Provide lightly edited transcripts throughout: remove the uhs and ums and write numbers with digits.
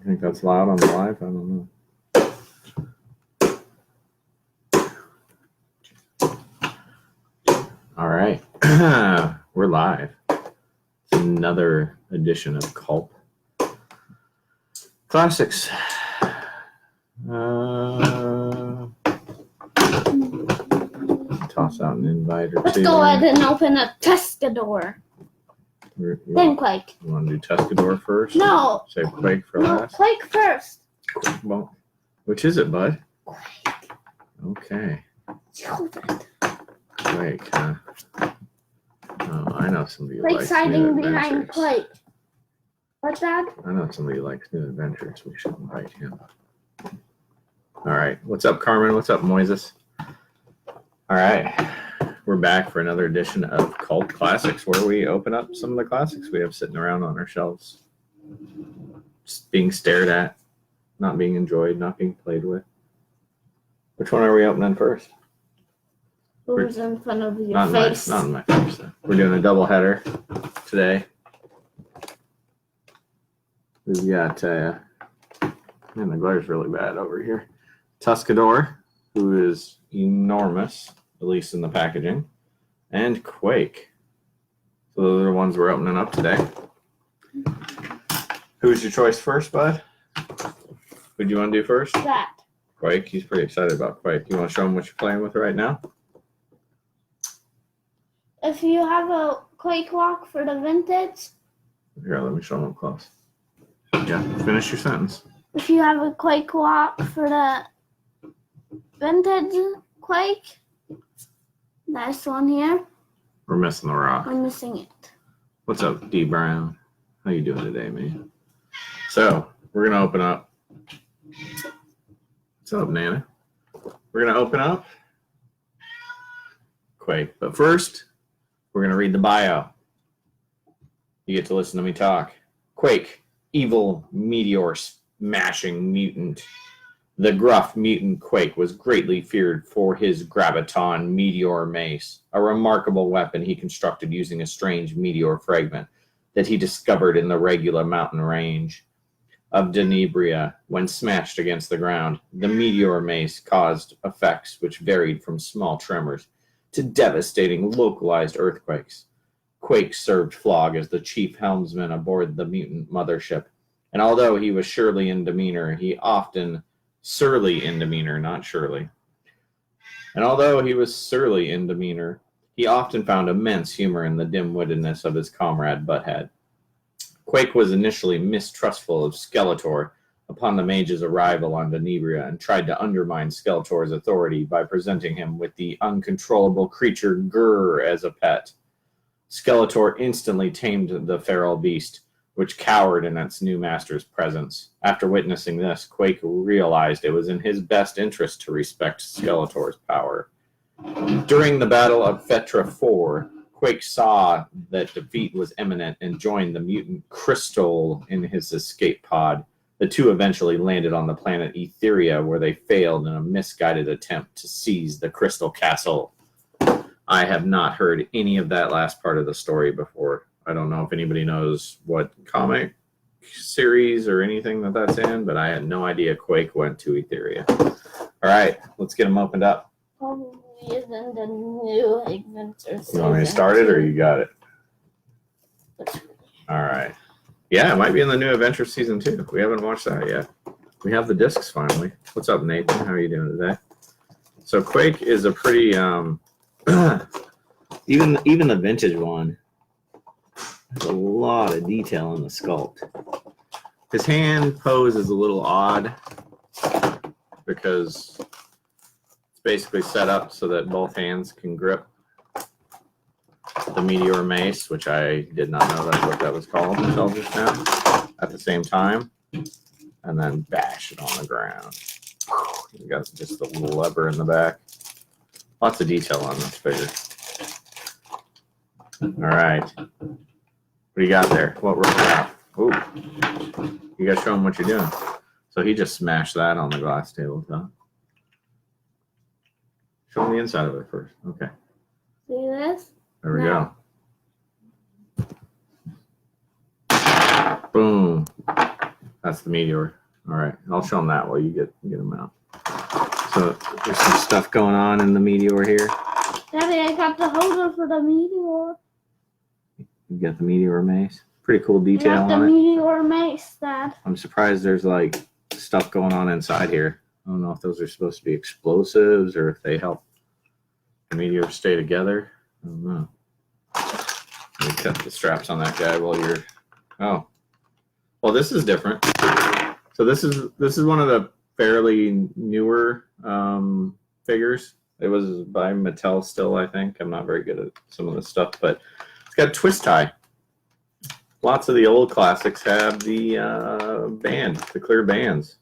You think that's loud on the live? I don't know. All right. We're live. It's another edition of Culp Classics. Toss out an invite or Let's two. go ahead and open a Tuskador. Then Quakke. You want to do Tuskador first? No. Say Quakke for No, last? Quakke first. Well, which is it, bud? Quakke. Okay. Hold it. Quakke, huh? Oh, I know somebody who Quake's likes new hiding behind adventures. Quakke. What's that? I know somebody who likes new adventures. We should invite him. All right. What's up, Carmen? What's up, Moises? All right. We're back for another edition of Culp Classics, where we open up some of the classics we have sitting around on our shelves. Just being stared at, not being enjoyed, not being played with. Which one are we opening first? Who's in front of your Not face? not in my face. Though. We're doing a double header today. We've got, man, the glare's really bad over here. Tuskador, who is enormous, at least in the packaging, and Quakke. So those are the ones we're opening up today. Who's your choice first, bud? Who do you want to do first? That. Quakke. He's pretty excited about Quakke. You want to show him what you're playing with right now? If you have a Quakke walk for the vintage, Here, let me show him up close. Yeah, finish your sentence. if you have a Quakke walk for the vintage Quakke, nice one here. We're missing the rock. I'm missing it. What's up, D Brown? How you doing today, man? So we're gonna open up. What's up, Nana? We're gonna open up Quakke, but first we're gonna read the bio. You get to listen to me talk. Quakke, evil meteor smashing mutant. The gruff mutant Quakke was greatly feared for his graviton meteor mace, a remarkable weapon he constructed using a strange meteor fragment that he discovered in the regular mountain range of Denebria. When smashed against the ground, the meteor mace caused effects which varied from small tremors to devastating localized earthquakes. Quakke served Flog as the chief helmsman aboard the mutant mothership, and although he was surly in demeanor, surly in demeanor, not Shirley. And although he was surly in demeanor, he often found immense humor in the dim-wittedness of his comrade Butthead. Quakke was initially mistrustful of Skeletor upon the mage's arrival on Denebria and tried to undermine Skeletor's authority by presenting him with the uncontrollable creature Grr as a pet. Skeletor instantly tamed the feral beast, which cowered in its new master's presence. After witnessing this, Quakke realized it was in his best interest to respect Skeletor's power. During the Battle of Fetra 4, Quakke saw that defeat was imminent and joined the mutant Crystal in his escape pod. The two eventually landed on the planet Etheria, where they failed in a misguided attempt to seize the Crystal Castle. I have not heard any of that last part of the story before. I don't know if anybody knows what comic series or anything that's in, but I had no idea Quakke went to Etheria. All right, let's get them opened up. Probably isn't the new adventure. You want me to start it, or you got it? All right. Yeah, it might be in the new Adventure Season 2. We haven't watched that yet. We have the discs finally. What's up, Nathan? How are you doing today? So Quakke is a pretty, even the vintage one, there's a lot of detail in the sculpt. His hand pose is a little odd because it's basically set up so that both hands can grip the meteor mace, which I did not know that's what that was called until just now, at the same time, and then bash it on the ground. You got just a little lever in the back. Lots of detail on this figure. All right. What do you got there? What roll out? Ooh. You got to show him what you're doing. So he just smashed that on the glass tabletop. Show him the inside of it first. Okay. See this? There we go. Boom. That's the meteor. All right, I'll show them that while you get them out. So there's some stuff going on in the meteor here. Daddy, I got the holder for the meteor. You got the meteor mace. Pretty cool detail I got the on it. meteor mace, Dad. I'm surprised there's like stuff going on inside here. I don't know if those are supposed to be explosives or if they help the meteor stay together. I don't know. Let me cut the straps on that guy while you're. Oh, well, this is different. So this is one of the fairly newer figures. It was by Mattel still, I think. I'm not very good at some of this stuff, but it's got a twist tie. Lots of the old classics have the band, the clear bands.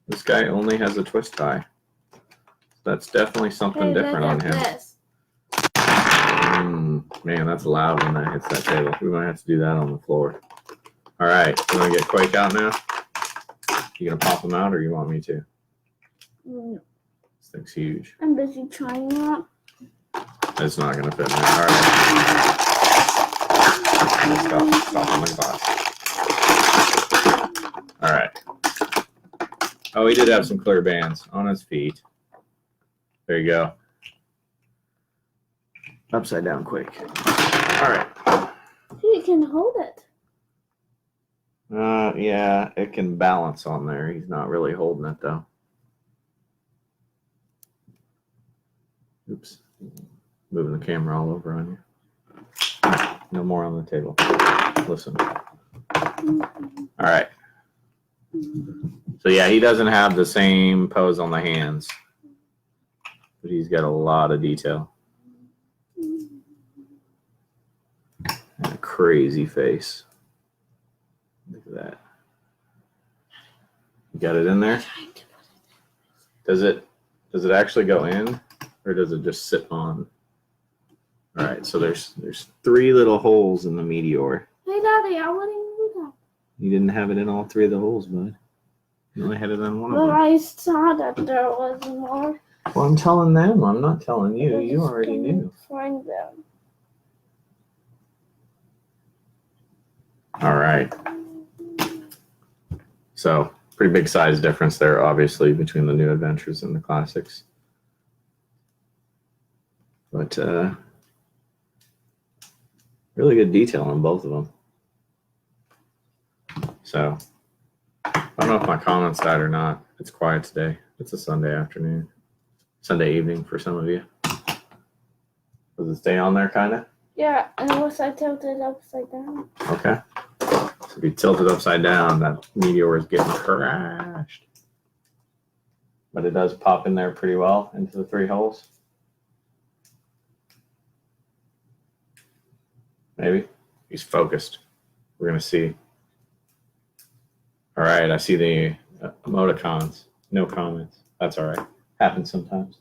This guy only has a twist tie. That's definitely something different on him. This. Man, that's loud when that hits that table. We might have to do that on the floor. All right, you want to get Quake out now? You gonna pop him out, or you want me to? No. This thing's huge. I'm busy trying that. It's not gonna fit in there. All right. Stop on my box. All right. Oh, he did have some clear bands on his feet. There you go. Upside down quick. All right. You can hold it. Yeah, it can balance on there. He's not really holding it though. Oops. Moving the camera all over on you. No more on the table. Listen. All right. So yeah, he doesn't have the same pose on the hands, but he's got a lot of detail. And a crazy face. Look at that. You got it in there? Does it actually go in, or does it just sit on? All right, so there's 3 little holes in the meteor. Hey, Daddy, I wouldn't do that. You didn't have it in all 3 of the holes, bud. You only had it in one of But them. I saw that there was more. Well, I'm telling them. I'm not telling you. I You just already couldn't knew. Find them. All right. So, pretty big size difference there, obviously, between the new adventures and the classics. But really good detail on both of them. So, I don't know if my comments died or not. It's quiet today. It's a Sunday afternoon. Sunday evening for some of you. Does it stay on there, kind of? Yeah, unless I tilt it upside down. Okay. So if you tilt it upside down, that meteor is getting crashed. But it does pop in there pretty well into the 3 holes. Maybe. He's focused. We're going to see. All right, I see the emoticons. No comments. That's all right. Happens sometimes.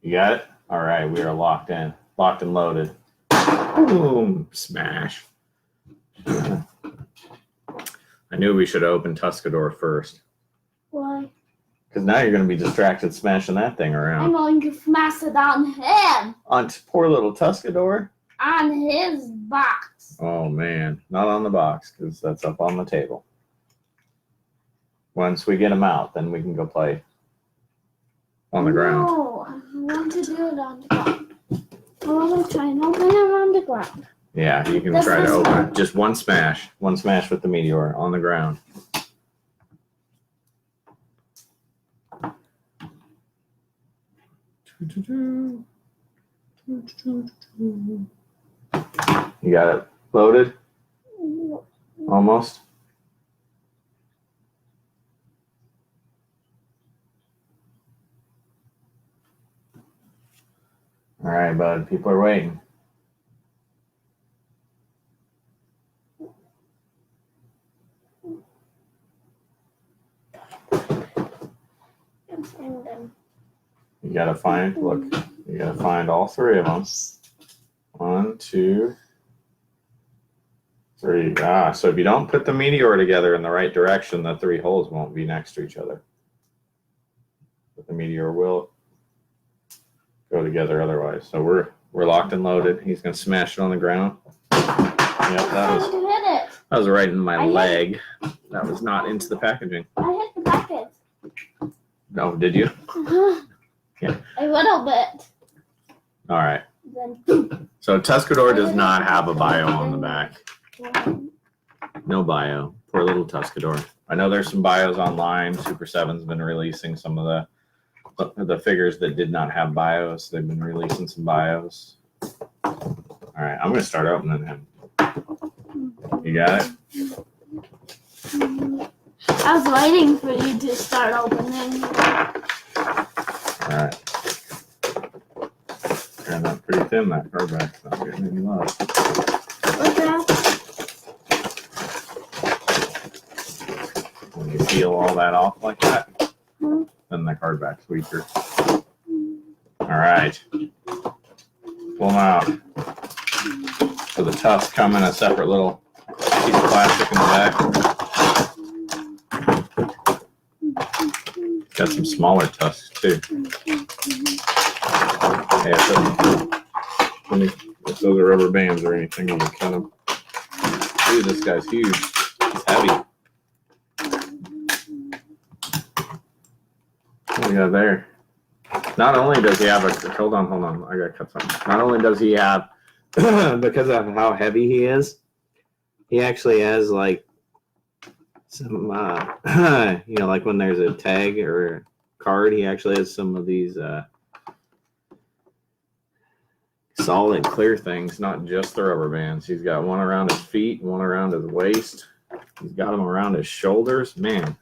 You got it? All right, we are locked in. Locked and loaded. Boom! Smash. I knew we should open Tuskador first. Why? Because now you're going to be distracted smashing that thing I'm around. going to smash it on him. On poor little Tuskador? On his box. Oh, man. Not on the box, because that's up on the table. Once we get him out, then we can go play on the ground. No, I want to do it on the ground. I want to try and open him on the ground. Yeah, you can That's try to this open one. it. Just one smash. One smash with the meteor on the ground. You got it loaded? Almost? All right, bud. People are waiting. And then You gotta find, look, you gotta find all 3 of them. 1, 2, 3. So if you don't put the meteor together in the right direction, the 3 holes won't be next to each other. But the meteor will go together otherwise. So we're locked and loaded. He's gonna smash it on the ground. Yep, You hit it. that was right in my I hit leg. That was not into the packaging. I hit the packet. Oh, did you? Yeah. A little bit. All right. Then So Tuskador does not have a bio on the back. No bio. Poor little Tuskador. I know there's some bios online. Super 7's been releasing some of the figures that did not have bios. They've been releasing some bios. All right, I'm going to start opening him. You got it? I was waiting for you to start opening. All right. Yeah, that's pretty thin, that card back's not getting any love. What's that? When you peel all that off like that, Hmm. then the card back's weaker. All right. Pull them out. So the tufts come in a separate little piece of plastic in the back. Got some smaller tufts too. Yeah, if those are rubber bands or anything, you can cut them. Dude, this guy's huge. He's heavy. What do we got there? Not only does he have a, hold on, I gotta cut something. Not only does he have, because of how heavy he is, he actually has like some, like when there's a tag or a card, he actually has some of these solid clear things, not just the rubber bands. He's got one around his feet, one around his waist. He's got them around his shoulders. Man,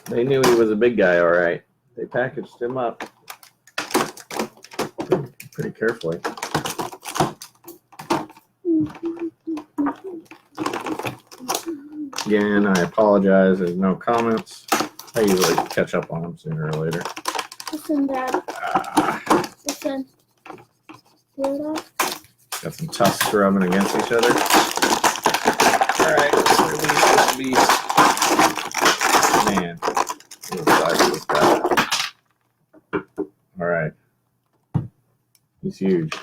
they knew he was a big guy, all right. They packaged him up pretty carefully. Again, I apologize. There's no comments. I usually catch up on them sooner or later. Listen, Dad. Listen. Hear that? Got some tusks rubbing against each other. All right, let's release this beast. Man, look at the size of this guy. All right, he's huge.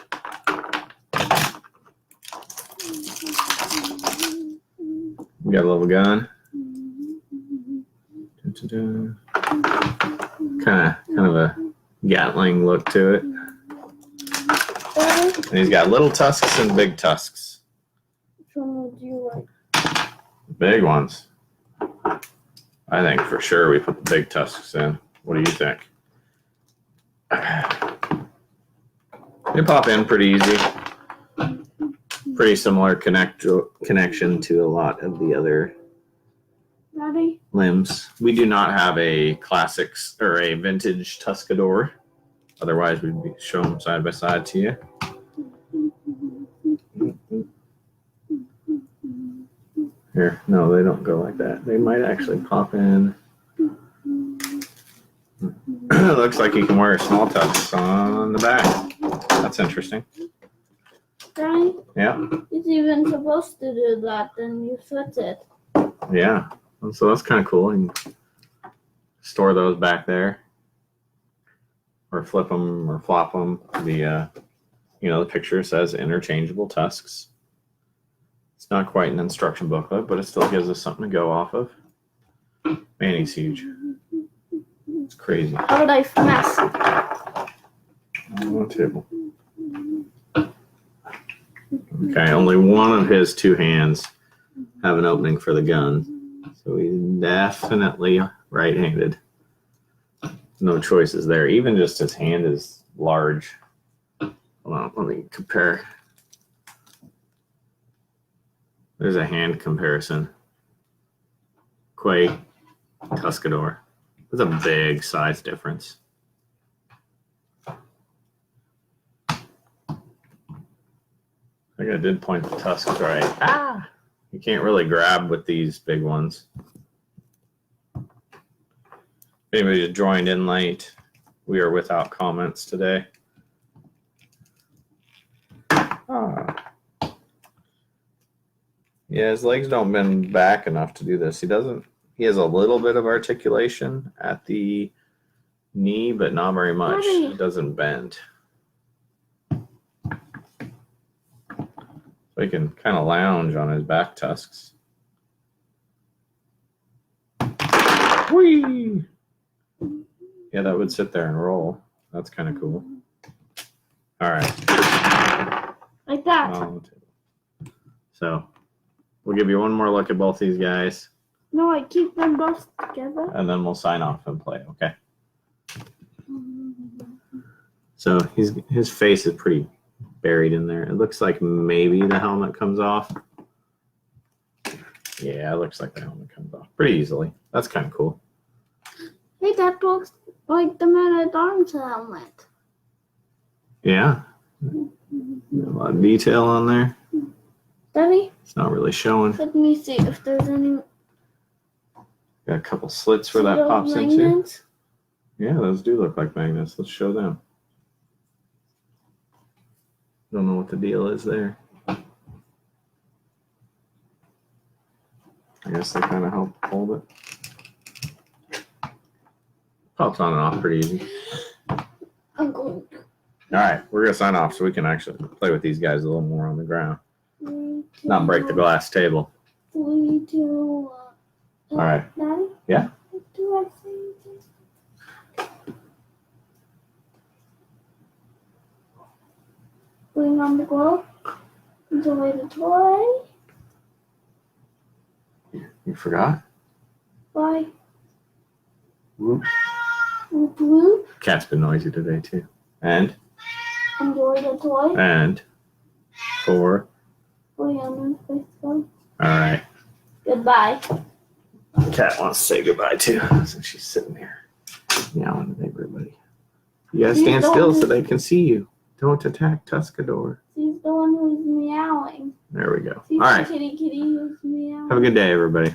We got a little gun. Kind of a Gatling look to it. And he's got little tusks and big tusks. Which one would you like? Big ones. I think for sure we put the big tusks in. What do you think? They pop in pretty easy. Pretty similar connection to a lot of the other Ready? limbs. We do not have a classics or a vintage Tuskador. Otherwise, we'd be showing them side by side to you. Here, no, they don't go like that. They might actually pop in. Looks like you can wear small tusks on the back. That's interesting. Right? Yeah. It's even supposed to do that, then you switch it. Yeah. So that's kind of cool. You can store those back there, or flip them, or flop them. The the picture says interchangeable tusks. It's not quite an instruction booklet, but it still gives us something to go off of. Man, he's huge. It's crazy. How would I finesse? On the table. Okay, only one of his two hands have an opening for the gun. So he's definitely right-handed. No choices there. Even just his hand is large. Hold on, let me compare. There's a hand comparison. Quakke, Tuskador. There's a big size difference. I think I did point the tusks right. Ah! You can't really grab with these big ones. If anybody just joined in late, we are without comments today. Ah. Yeah, his legs don't bend back enough to do this. He has a little bit of articulation at the knee, but not very much. It doesn't bend. So he can kind of lounge on his back tusks. Whee! Yeah, that would sit there and roll. That's kind of cool. All right. Like that. On the table. So we'll give you one more look at both these guys, No, I keep them both together. and then we'll sign off and play, okay? So his face is pretty buried in there. It looks like maybe the helmet comes off. Yeah, it looks like the helmet comes off pretty easily. That's kind of cool. Hey, that looks like the Man-at-Arms helmet. Yeah. A lot of detail on there. Daddy, It's not really showing. let me see if there's any. Got a couple slits where that little pops into. magnets. Yeah, those do look like magnets. Let's show them. Don't know what the deal is there. I guess they kind of help hold it. Pops on and off pretty easy. I'm going. All right, we're going to sign off so we can actually play with these guys a little more on the ground. Not break the glass table. 3, 2, 1. All right. Daddy? Yeah? What do I say? Putting on the glove. Enjoy the toy. You forgot? Bye. Whoop. Whoop whoop. Cat's been noisy today, too. And? Enjoy the toy. And? 4. Putting on the face glove. All right. Goodbye. Cat wants to say goodbye, too, since she's sitting there meowing at everybody. You guys stand still so they can see you. Don't attack Tuskador. She's the one who's meowing. There we go. She's All right. the kitty who's meowing. Have a good day, everybody.